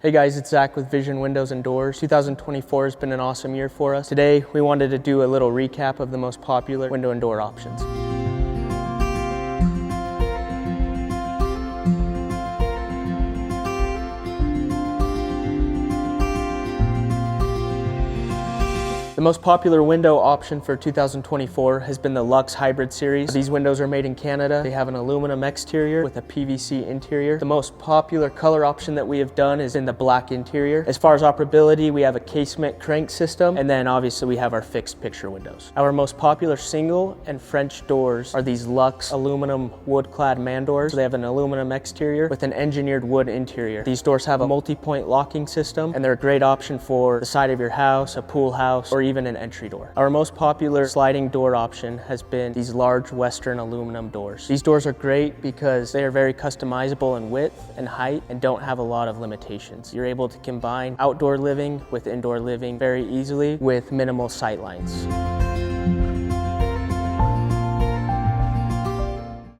Hey guys, it's Zach with Vzion Windows and Doors. 2024 has been an awesome year for us. Today, we wanted to do a little recap of the most popular window and door options. The most popular window option for 2024 has been the Lux Hybrid Series. These windows are made in Canada. They have an aluminum exterior with a PVC interior. The most popular color option that we have done is in the black interior. As far as operability, we have a casement crank system, and then obviously we have our fixed picture windows. Our most popular single and French doors are these Lux aluminum wood clad man doors. They have an aluminum exterior with an engineered wood interior. These doors have a multi-point locking system, and they're a great option for the side of your house, a pool house, or even an entry door. Our most popular sliding door option has been these large Western aluminum doors. These doors are great because they are very customizable in width and height and don't have a lot of limitations. You're able to combine outdoor living with indoor living very easily with minimal sight lines.